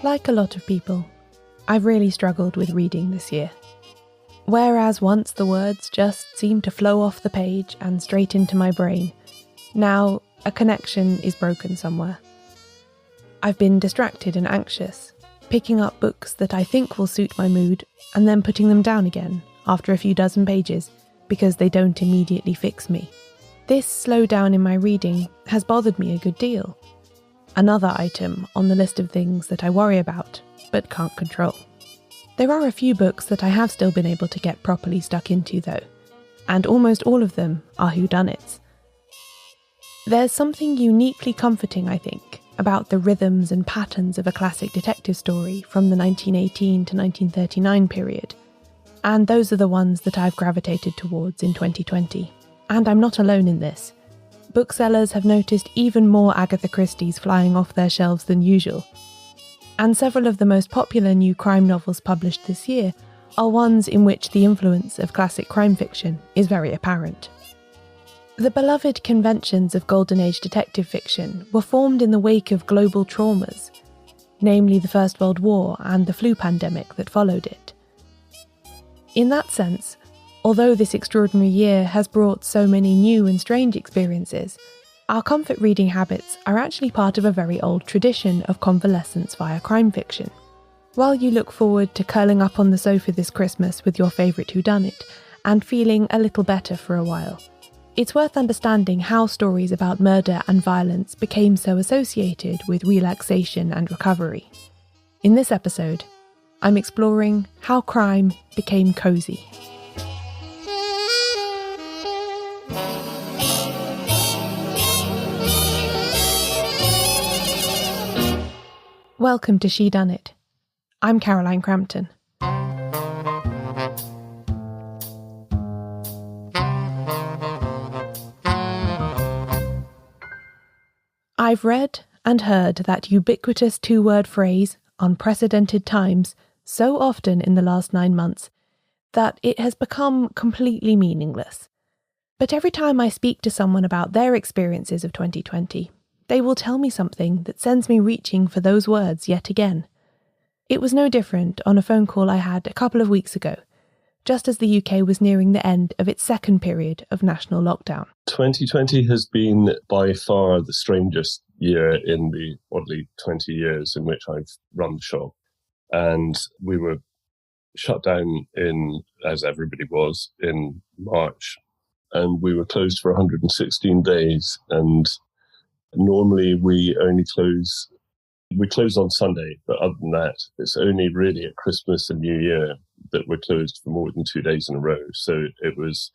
Like a lot of people, I've really struggled with reading this year. Whereas once the words just seemed to flow off the page and straight into my brain, now a connection is broken somewhere. I've been distracted and anxious, picking up books that I think will suit my mood and then putting them down again after a few dozen pages because they don't immediately fix me. This slowdown in my reading has bothered me a good deal. Another item on the list of things that I worry about but can't control. There are a few books that I have still been able to get properly stuck into though, and almost all of them are whodunits. There's something uniquely comforting, I think, about the rhythms and patterns of a classic detective story from the 1918 to 1939 period, and those are the ones that I've gravitated towards in 2020. And I'm not alone in this. Booksellers have noticed even more Agatha Christie's flying off their shelves than usual. And several of the most popular new crime novels published this year are ones in which the influence of classic crime fiction is very apparent. The beloved conventions of Golden Age detective fiction were formed in the wake of global traumas, namely the First World War and the flu pandemic that followed it. In that sense, although this extraordinary year has brought so many new and strange experiences, our comfort reading habits are actually part of a very old tradition of convalescence via crime fiction. While you look forward to curling up on the sofa this Christmas with your favourite whodunit and feeling a little better for a while, it's worth understanding how stories about murder and violence became so associated with relaxation and recovery. In this episode, I'm exploring how crime became cosy. Welcome to Shedunnit. I'm Caroline Crampton. I've read and heard that ubiquitous two-word phrase, unprecedented times, so often in the last 9 months that it has become completely meaningless. But every time I speak to someone about their experiences of 2020, they will tell me something that sends me reaching for those words yet again. It was no different on a phone call I had a couple of weeks ago, just as the UK was nearing the end of its second period of national lockdown. 2020 has been by far the strangest year in the oddly 20 years in which I've run the shop. And we were shut down as everybody was, in March. And we were closed for 116 days. And normally we close on Sunday, but other than that, it's only really at Christmas and New Year that we're closed for more than 2 days in a row. So it was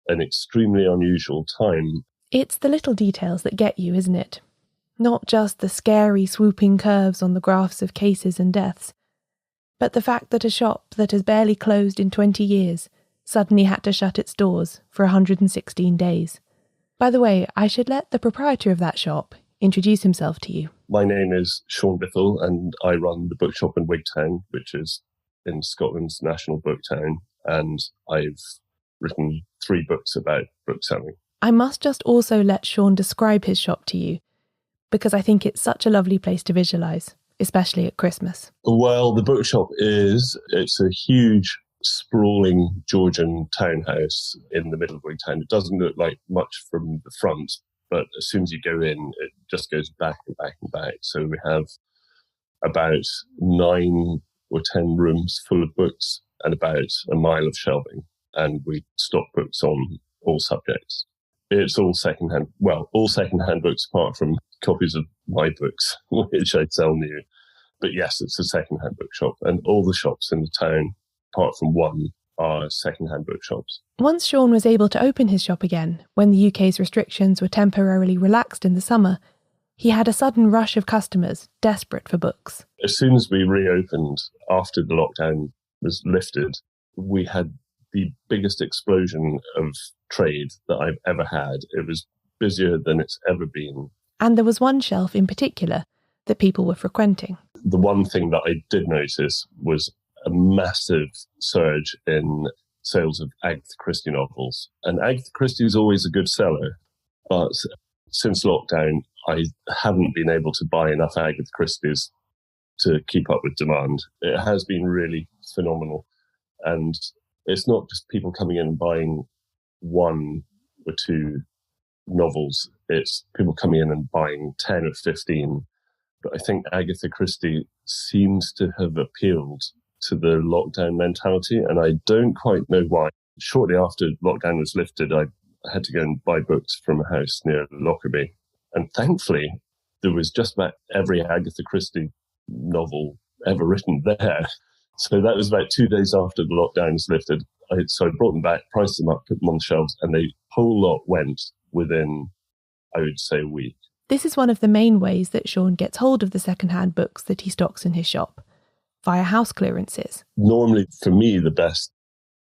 an extremely unusual time. It's the little details that get you, isn't it? Not just the scary swooping curves on the graphs of cases and deaths, but the fact that a shop that has barely closed in 20 years suddenly had to shut its doors for 116 days. By the way, I should let the proprietor of that shop introduce himself to you. My name is Sean Bithell, and I run the Bookshop in Wigtown, which is in Scotland's national book town, and I've written 3 books about bookselling. I must just also let Sean describe his shop to you, because I think it's such a lovely place to visualise, especially at Christmas. Well, the Bookshop it's a huge, sprawling Georgian townhouse in the middle of Wigtown. It doesn't look like much from the front, but as soon as you go in, it just goes back and back and back. So we have about 9 or 10 rooms full of books and about a mile of shelving. And we stock books on all subjects. It's all secondhand books apart from copies of my books, which I sell new. But yes, it's a secondhand bookshop. And all the shops in the town, apart from one, are secondhand bookshops. Once Sean was able to open his shop again, when the UK's restrictions were temporarily relaxed in the summer, he had a sudden rush of customers desperate for books. As soon as we reopened, after the lockdown was lifted, we had the biggest explosion of trade that I've ever had. It was busier than it's ever been. And there was one shelf in particular that people were frequenting. The one thing that I did notice was a massive surge in sales of Agatha Christie novels. And Agatha Christie is always a good seller, but since lockdown, I haven't been able to buy enough Agatha Christie's to keep up with demand. It has been really phenomenal. And it's not just people coming in and buying one or two novels. It's people coming in and buying 10 or 15. But I think Agatha Christie seems to have appealed to the lockdown mentality, and I don't quite know why. Shortly after lockdown was lifted, I had to go and buy books from a house near Lockerbie. And thankfully, there was just about every Agatha Christie novel ever written there. So that was about 2 days after the lockdown was lifted. So I brought them back, priced them up, put them on the shelves, and the whole lot went within, I would say, a week. This is one of the main ways that Sean gets hold of the second-hand books that he stocks in his shop, via house clearances. Normally, for me, the best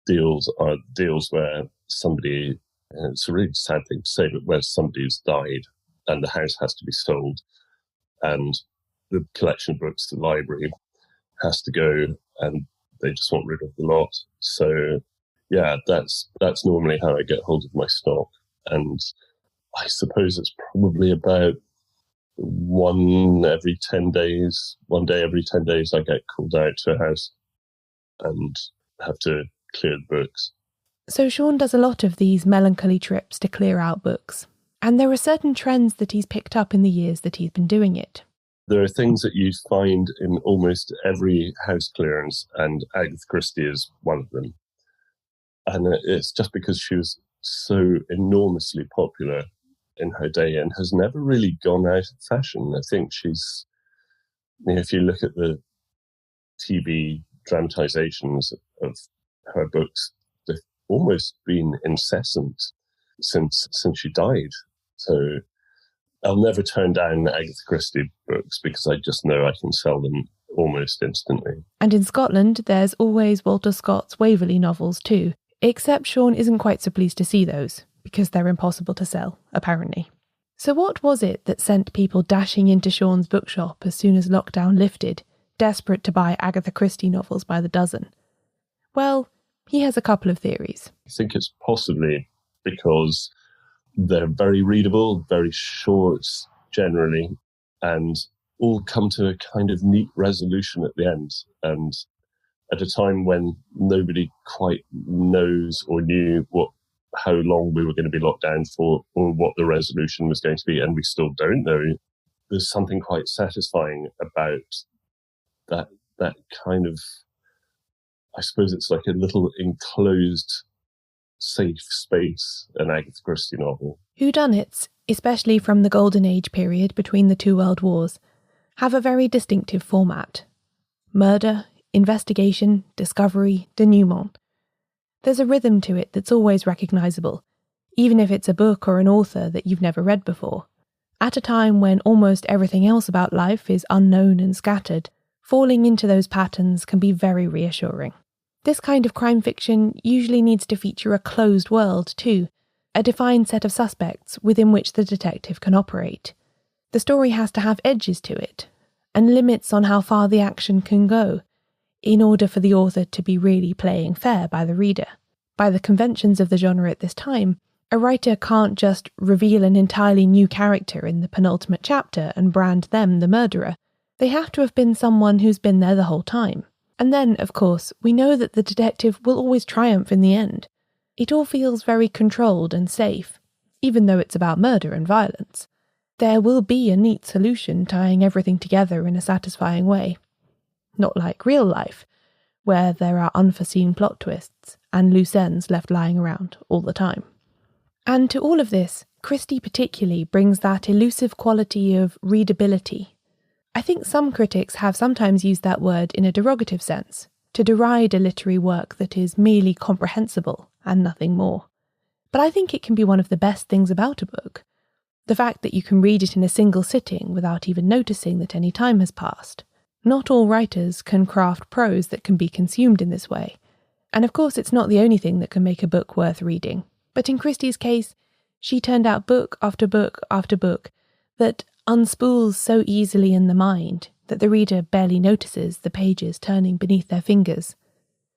deals are deals where somebody, and it's a really sad thing to say, but where somebody's died and the house has to be sold and the collection of books, the library, has to go and they just want rid of the lot. So, yeah, that's normally how I get hold of my stock. And I suppose it's probably about one day every 10 days, I get called out to a house and have to clear the books. So Sean does a lot of these melancholy trips to clear out books. And there are certain trends that he's picked up in the years that he's been doing it. There are things that you find in almost every house clearance, and Agatha Christie is one of them. And it's just because she was so enormously popular in her day and has never really gone out of fashion. I think she's, if you look at the TV dramatizations of her books, they've almost been incessant since she died. So I'll never turn down Agatha Christie books because I just know I can sell them almost instantly. And in Scotland, there's always Walter Scott's Waverley novels too, except Sean isn't quite so pleased to see those, because they're impossible to sell, apparently. So what was it that sent people dashing into Sean's bookshop as soon as lockdown lifted, desperate to buy Agatha Christie novels by the dozen? Well, he has a couple of theories. I think it's possibly because they're very readable, very short generally, and all come to a kind of neat resolution at the end. And at a time when nobody quite knows or knew how long we were going to be locked down for or what the resolution was going to be, and we still don't know, there's something quite satisfying about that kind of, I suppose it's like a little enclosed safe space, an Agatha Christie novel. Whodunits, especially from the Golden Age period between the two world wars, have a very distinctive format. Murder, investigation, discovery, denouement. There's a rhythm to it that's always recognisable, even if it's a book or an author that you've never read before. At a time when almost everything else about life is unknown and scattered, falling into those patterns can be very reassuring. This kind of crime fiction usually needs to feature a closed world too, a defined set of suspects within which the detective can operate. The story has to have edges to it, and limits on how far the action can go, in order for the author to be really playing fair by the reader. By the conventions of the genre at this time, a writer can't just reveal an entirely new character in the penultimate chapter and brand them the murderer. They have to have been someone who's been there the whole time. And then, of course, we know that the detective will always triumph in the end. It all feels very controlled and safe, even though it's about murder and violence. There will be a neat solution tying everything together in a satisfying way. Not like real life, where there are unforeseen plot twists and loose ends left lying around all the time. And to all of this, Christie particularly brings that elusive quality of readability. I think some critics have sometimes used that word in a derogative sense, to deride a literary work that is merely comprehensible and nothing more. But I think it can be one of the best things about a book. The fact that you can read it in a single sitting without even noticing that any time has passed. Not all writers can craft prose that can be consumed in this way. And of course it's not the only thing that can make a book worth reading. But in Christie's case, she turned out book after book after book that unspools so easily in the mind that the reader barely notices the pages turning beneath their fingers.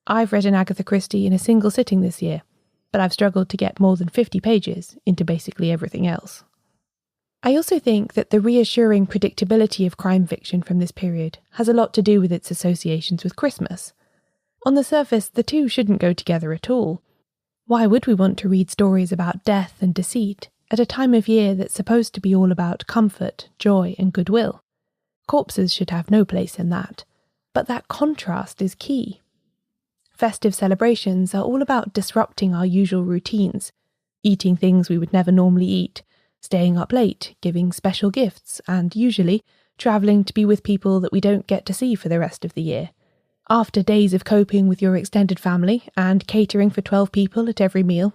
I've read an Agatha Christie in a single sitting this year, but I've struggled to get more than 50 pages into basically everything else. I also think that the reassuring predictability of crime fiction from this period has a lot to do with its associations with Christmas. On the surface, the two shouldn't go together at all. Why would we want to read stories about death and deceit at a time of year that's supposed to be all about comfort, joy, and goodwill? Corpses should have no place in that. But that contrast is key. Festive celebrations are all about disrupting our usual routines, eating things we would never normally eat, staying up late, giving special gifts, and usually travelling to be with people that we don't get to see for the rest of the year. After days of coping with your extended family and catering for 12 people at every meal,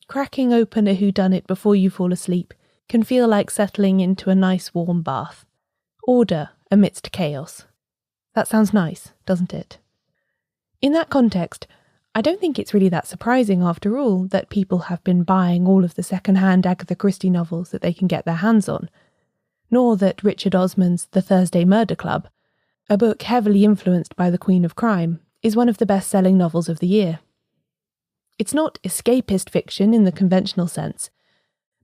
cracking open a whodunit before you fall asleep can feel like settling into a nice warm bath. Order amidst chaos. That sounds nice, doesn't it? In that context, I don't think it's really that surprising after all that people have been buying all of the second-hand Agatha Christie novels that they can get their hands on, nor that Richard Osman's The Thursday Murder Club, a book heavily influenced by the Queen of Crime, is one of the best-selling novels of the year. It's not escapist fiction in the conventional sense,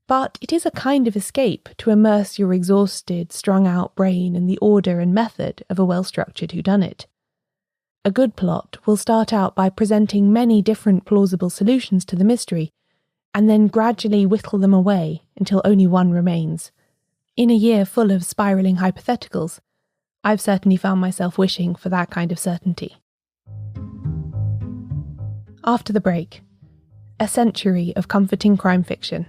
but it is a kind of escape to immerse your exhausted, strung-out brain in the order and method of a well-structured whodunit. A good plot will start out by presenting many different plausible solutions to the mystery, and then gradually whittle them away until only one remains. In a year full of spiralling hypotheticals, I've certainly found myself wishing for that kind of certainty. After the break, a century of comforting crime fiction.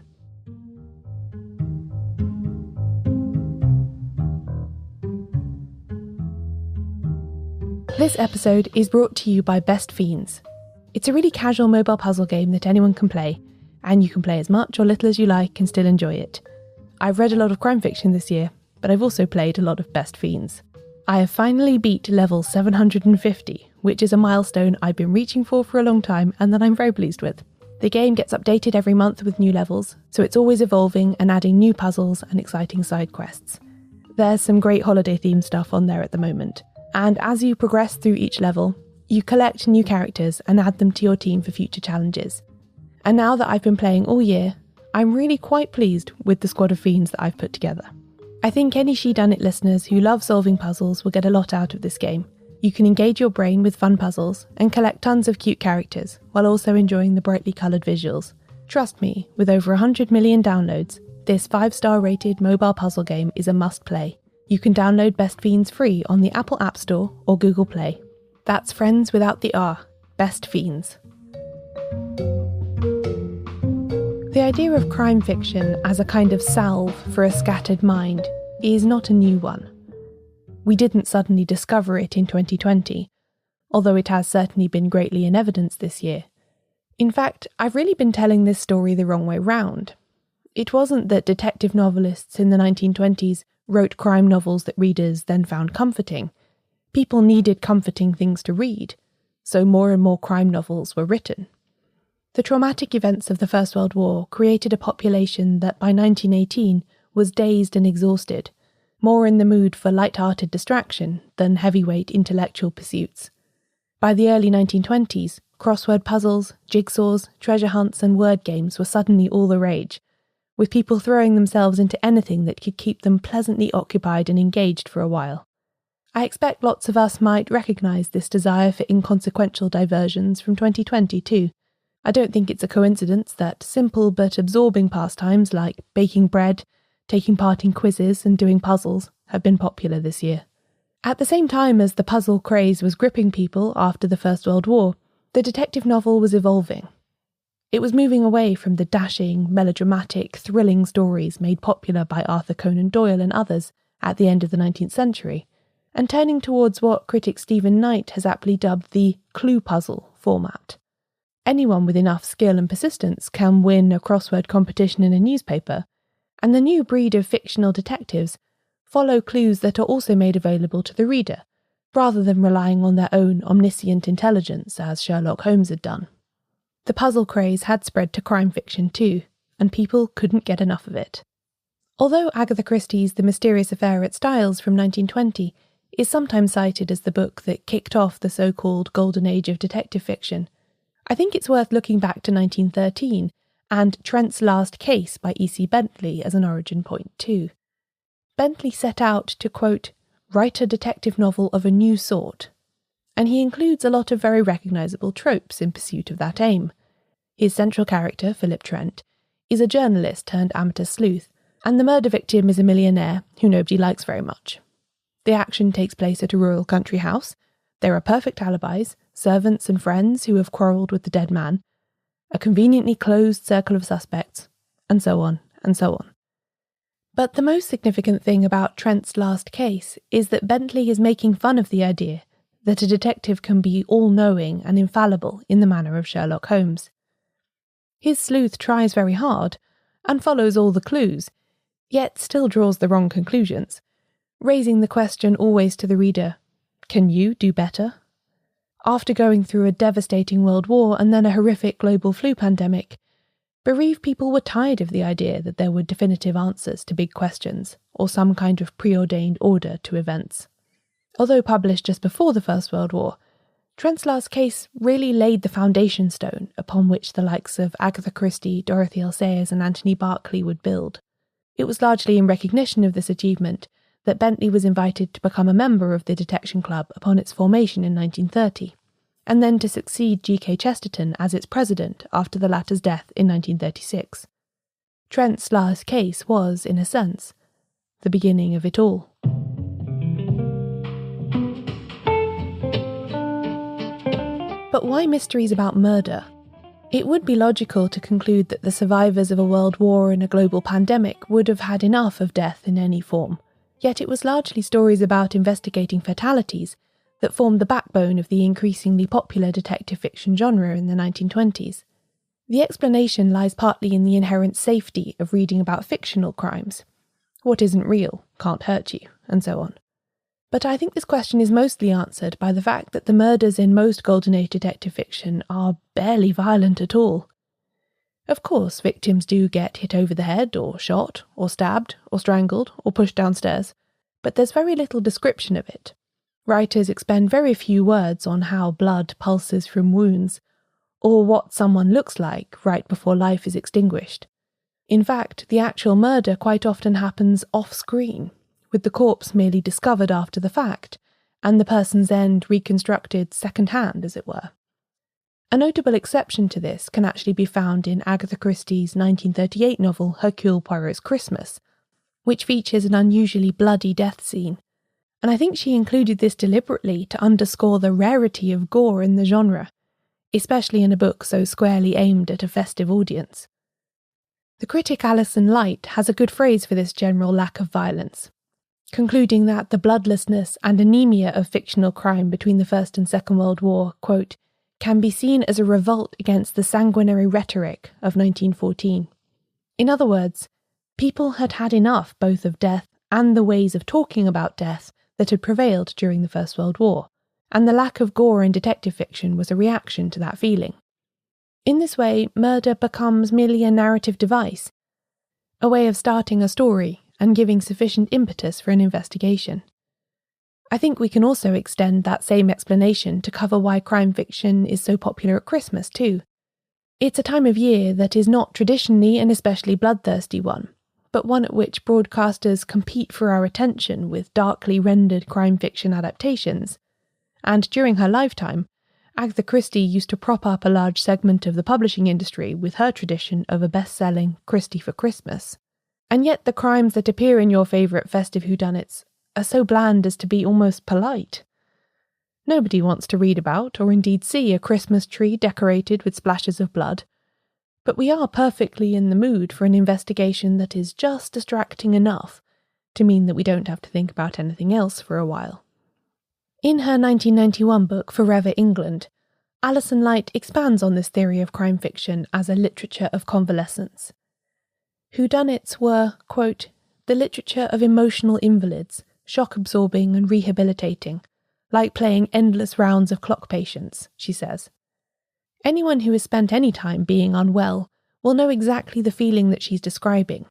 This episode is brought to you by Best Fiends. It's a really casual mobile puzzle game that anyone can play, and you can play as much or little as you like and still enjoy it. I've read a lot of crime fiction this year, but I've also played a lot of Best Fiends. I have finally beat level 750, which is a milestone I've been reaching for a long time and that I'm very pleased with. The game gets updated every month with new levels, so it's always evolving and adding new puzzles and exciting side quests. There's some great holiday-themed stuff on there at the moment. And as you progress through each level, you collect new characters and add them to your team for future challenges. And now that I've been playing all year, I'm really quite pleased with the squad of fiends that I've put together. I think any Shedunnit listeners who love solving puzzles will get a lot out of this game. You can engage your brain with fun puzzles and collect tons of cute characters while also enjoying the brightly coloured visuals. Trust me, with over 100 million downloads, this 5-star rated mobile puzzle game is a must-play. You can download Best Fiends free on the Apple App Store or Google Play. That's friends without the R, Best Fiends. The idea of crime fiction as a kind of salve for a scattered mind is not a new one. We didn't suddenly discover it in 2020, although it has certainly been greatly in evidence this year. In fact, I've really been telling this story the wrong way round. It wasn't that detective novelists in the 1920s wrote crime novels that readers then found comforting. People needed comforting things to read, so more and more crime novels were written. The traumatic events of the First World War created a population that by 1918 was dazed and exhausted, more in the mood for light-hearted distraction than heavyweight intellectual pursuits. By the early 1920s, crossword puzzles, jigsaws, treasure hunts and word games were suddenly all the rage, with people throwing themselves into anything that could keep them pleasantly occupied and engaged for a while. I expect lots of us might recognise this desire for inconsequential diversions from 2020 too. I don't think it's a coincidence that simple but absorbing pastimes like baking bread, taking part in quizzes and doing puzzles have been popular this year. At the same time as the puzzle craze was gripping people after the First World War, the detective novel was evolving. It was moving away from the dashing, melodramatic, thrilling stories made popular by Arthur Conan Doyle and others at the end of the 19th century, and turning towards what critic Stephen Knight has aptly dubbed the clue puzzle format. Anyone with enough skill and persistence can win a crossword competition in a newspaper, and the new breed of fictional detectives follow clues that are also made available to the reader, rather than relying on their own omniscient intelligence as Sherlock Holmes had done. The puzzle craze had spread to crime fiction too, and people couldn't get enough of it. Although Agatha Christie's The Mysterious Affair at Styles from 1920 is sometimes cited as the book that kicked off the so-called golden age of detective fiction, I think it's worth looking back to 1913 and Trent's Last Case by E.C. Bentley as an origin point too. Bentley set out to, quote, write a detective novel of a new sort, and he includes a lot of very recognisable tropes in pursuit of that aim. His central character, Philip Trent, is a journalist turned amateur sleuth, and the murder victim is a millionaire who nobody likes very much. The action takes place at a rural country house. There are perfect alibis, servants and friends who have quarrelled with the dead man, a conveniently closed circle of suspects, and so on, and so on. But the most significant thing about Trent's last case is that Bentley is making fun of the idea that a detective can be all-knowing and infallible in the manner of Sherlock Holmes. His sleuth tries very hard and follows all the clues, yet still draws the wrong conclusions, raising the question always to the reader, can you do better? After going through a devastating world war and then a horrific global flu pandemic, bereaved people were tired of the idea that there were definitive answers to big questions or some kind of preordained order to events. Although published just before the First World War, Trent's last case really laid the foundation stone upon which the likes of Agatha Christie, Dorothy L. Sayers and Anthony Berkeley would build. It was largely in recognition of this achievement that Bentley was invited to become a member of the Detection Club upon its formation in 1930, and then to succeed G.K. Chesterton as its president after the latter's death in 1936. Trent's last case was, in a sense, the beginning of it all. But why mysteries about murder? It would be logical to conclude that the survivors of a world war and a global pandemic would have had enough of death in any form, yet it was largely stories about investigating fatalities that formed the backbone of the increasingly popular detective fiction genre in the 1920s. The explanation lies partly in the inherent safety of reading about fictional crimes. What isn't real can't hurt you, and so on. But I think this question is mostly answered by the fact that the murders in most Golden Age detective fiction are barely violent at all. Of course, victims do get hit over the head, or shot, or stabbed, or strangled, or pushed downstairs, but there's very little description of it. Writers expend very few words on how blood pulses from wounds, or what someone looks like right before life is extinguished. In fact, the actual murder quite often happens off-screen, with the corpse merely discovered after the fact, and the person's end reconstructed second-hand, as it were. A notable exception to this can actually be found in Agatha Christie's 1938 novel Hercule Poirot's Christmas, which features an unusually bloody death scene, and I think she included this deliberately to underscore the rarity of gore in the genre, especially in a book so squarely aimed at a festive audience. The critic Alison Light has a good phrase for this general lack of violence, concluding that the bloodlessness and anemia of fictional crime between the First and Second World War, quote, can be seen as a revolt against the sanguinary rhetoric of 1914. In other words, people had had enough both of death and the ways of talking about death that had prevailed during the First World War, and the lack of gore in detective fiction was a reaction to that feeling. In this way, murder becomes merely a narrative device, a way of starting a story and giving sufficient impetus for an investigation. I think we can also extend that same explanation to cover why crime fiction is so popular at Christmas too. It's a time of year that is not traditionally an especially bloodthirsty one, but one at which broadcasters compete for our attention with darkly rendered crime fiction adaptations. And during her lifetime, Agatha Christie used to prop up a large segment of the publishing industry with her tradition of a best-selling Christie For Christmas. And yet the crimes that appear in your favourite festive whodunits are so bland as to be almost polite. Nobody wants to read about or indeed see a Christmas tree decorated with splashes of blood, but we are perfectly in the mood for an investigation that is just distracting enough to mean that we don't have to think about anything else for a while. In her 1991 book Forever England, Alison Light expands on this theory of crime fiction as a literature of convalescence. Whodunits were, quote, the literature of emotional invalids, shock-absorbing and rehabilitating, like playing endless rounds of clock patience, she says. Anyone who has spent any time being unwell will know exactly the feeling that she's describing,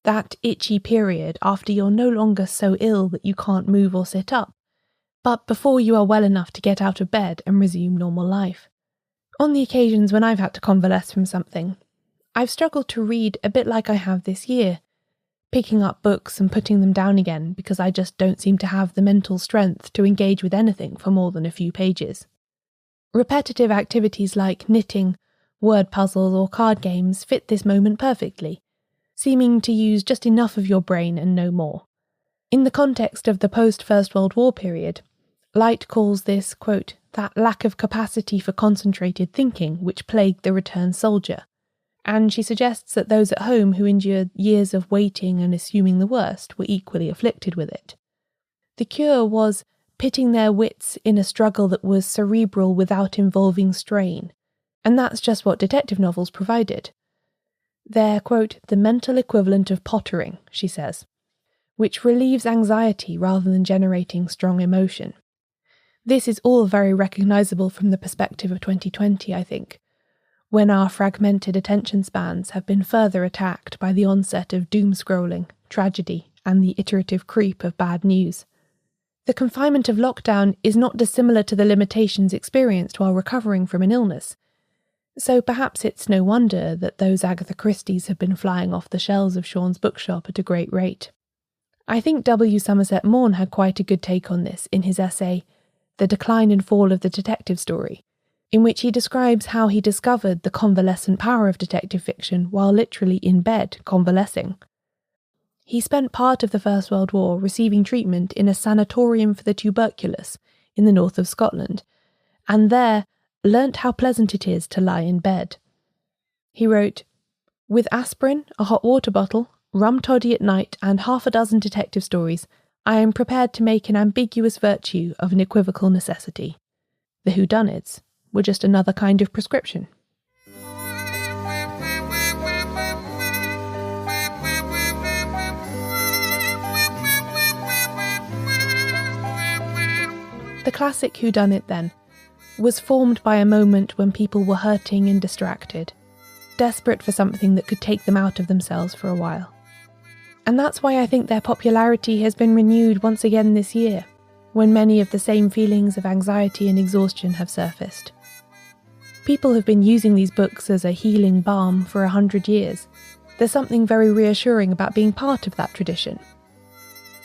that itchy period after you're no longer so ill that you can't move or sit up, but before you are well enough to get out of bed and resume normal life. On the occasions when I've had to convalesce from something, I've struggled to read a bit like I have this year, picking up books and putting them down again because I just don't seem to have the mental strength to engage with anything for more than a few pages. Repetitive activities like knitting, word puzzles or card games fit this moment perfectly, seeming to use just enough of your brain and no more. In the context of the post-First World War period, Light calls this, quote, that lack of capacity for concentrated thinking which plagued the returned soldier, and she suggests that those at home who endured years of waiting and assuming the worst were equally afflicted with it. The cure was pitting their wits in a struggle that was cerebral without involving strain, and that's just what detective novels provided. They're, quote, the mental equivalent of pottering, she says, which relieves anxiety rather than generating strong emotion. This is all very recognisable from the perspective of 2020, I think, when our fragmented attention spans have been further attacked by the onset of doom-scrolling, tragedy, and the iterative creep of bad news. The confinement of lockdown is not dissimilar to the limitations experienced while recovering from an illness, so perhaps it's no wonder that those Agatha Christies have been flying off the shelves of Sean's bookshop at a great rate. I think W. Somerset Maugham had quite a good take on this in his essay, The Decline and Fall of the Detective Story, in which he describes how he discovered the convalescent power of detective fiction while literally in bed, convalescing. He spent part of the First World War receiving treatment in a sanatorium for the tuberculous in the north of Scotland, and there learnt how pleasant it is to lie in bed. He wrote, "With aspirin, a hot water bottle, rum toddy at night, and 6 detective stories, I am prepared to make an ambiguous virtue of an equivocal necessity. The whodunits were just another kind of prescription." The classic whodunit, then, was formed by a moment when people were hurting and distracted, desperate for something that could take them out of themselves for a while. And that's why I think their popularity has been renewed once again this year, when many of the same feelings of anxiety and exhaustion have surfaced. People have been using these books as a healing balm for 100 years. There's something very reassuring about being part of that tradition,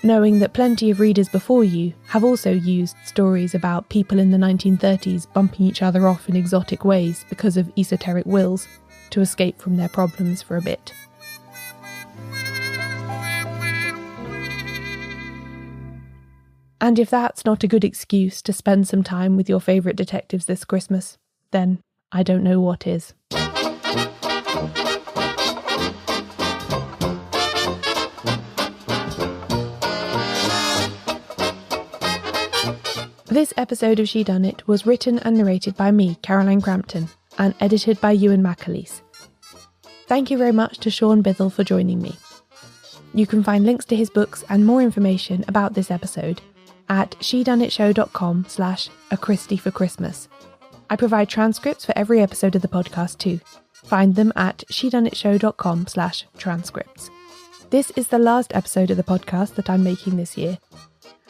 knowing that plenty of readers before you have also used stories about people in the 1930s bumping each other off in exotic ways because of esoteric wills to escape from their problems for a bit. And if that's not a good excuse to spend some time with your favourite detectives this Christmas, then I don't know what is. This episode of Shedunnit was written and narrated by me, Caroline Crampton, and edited by Euan MacAleece. Thank you very much to Sean Bithell for joining me. You can find links to his books and more information about this episode at shedunnitshow.com/A Christie For Christmas. I provide transcripts for every episode of the podcast too. Find them at shedunnitshow.com/transcripts. This is the last episode of the podcast that I'm making this year,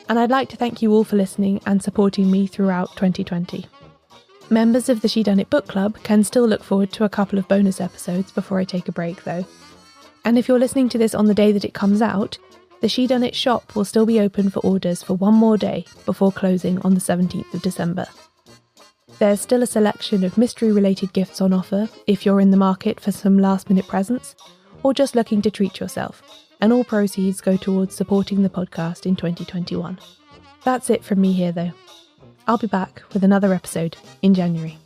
and I'd like to thank you all for listening and supporting me throughout 2020. Members of the Shedunnit Book Club can still look forward to a couple of bonus episodes before I take a break though. And if you're listening to this on the day that it comes out, the Shedunnit shop will still be open for orders for one more day before closing on the 17th of December. There's still a selection of mystery-related gifts on offer if you're in the market for some last-minute presents or just looking to treat yourself, and all proceeds go towards supporting the podcast in 2021. That's it from me here though. I'll be back with another episode in January.